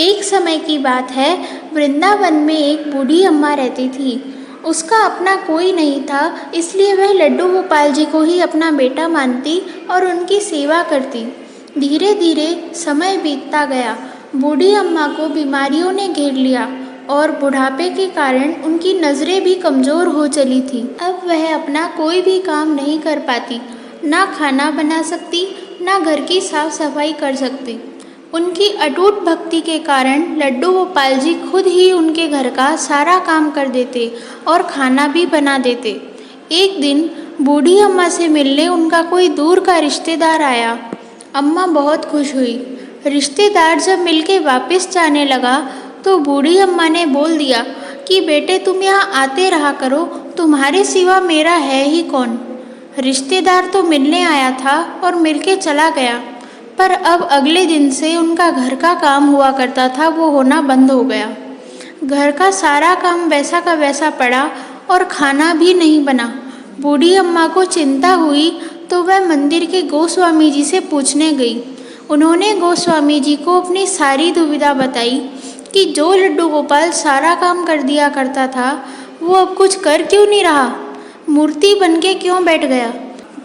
एक समय की बात है, वृंदावन में एक बूढ़ी अम्मा रहती थी। उसका अपना कोई नहीं था, इसलिए वह लड्डू गोपाल जी को ही अपना बेटा मानती और उनकी सेवा करती। धीरे धीरे समय बीतता गया। बूढ़ी अम्मा को बीमारियों ने घेर लिया और बुढ़ापे के कारण उनकी नज़रें भी कमज़ोर हो चली थी। अब वह अपना कोई भी काम नहीं कर पाती, ना खाना बना सकती, ना घर की साफ सफाई कर सकती। उनकी अटूट भक्ति के कारण लड्डू गोपाल जी खुद ही उनके घर का सारा काम कर देते और खाना भी बना देते। एक दिन बूढ़ी अम्मा से मिलने उनका कोई दूर का रिश्तेदार आया। अम्मा बहुत खुश हुई। रिश्तेदार जब मिलके वापस जाने लगा तो बूढ़ी अम्मा ने बोल दिया कि बेटे, तुम यहाँ आते रहा करो, तुम्हारे सिवा मेरा है ही कौन। रिश्तेदार तो मिलने आया था और मिलके चला गया, पर अब अगले दिन से उनका घर का काम हुआ करता था वो होना बंद हो गया। घर का सारा काम वैसा का वैसा पड़ा और खाना भी नहीं बना। बूढ़ी अम्मा को चिंता हुई तो वह मंदिर के गोस्वामी जी से पूछने गई। उन्होंने गोस्वामी जी को अपनी सारी दुविधा बताई कि जो लड्डू गोपाल सारा काम कर दिया करता था वो अब कुछ कर क्यों नहीं रहा, मूर्ति बनके क्यों बैठ गया।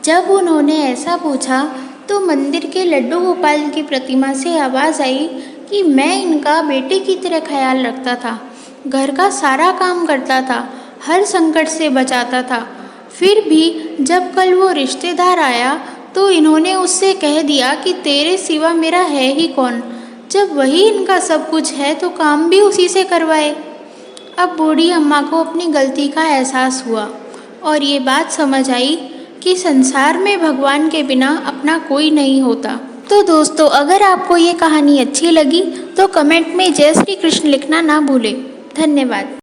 जब उन्होंने ऐसा पूछा तो मंदिर के लड्डू गोपाल की प्रतिमा से आवाज़ आई कि मैं इनका बेटे की तरह ख्याल रखता था, घर का सारा काम करता था, हर संकट से बचाता था। फिर भी जब कल वो रिश्तेदार आया तो इन्होंने उससे कह दिया कि तेरे सिवा मेरा है ही कौन। जब वही इनका सब कुछ है तो काम भी उसी से करवाए। अब बूढ़ी अम्मा को अपनी गलती का एहसास हुआ और ये बात समझ आई कि संसार में भगवान के बिना अपना कोई नहीं होता। तो दोस्तों, अगर आपको ये कहानी अच्छी लगी तो कमेंट में जय श्री कृष्ण लिखना ना भूलें। धन्यवाद।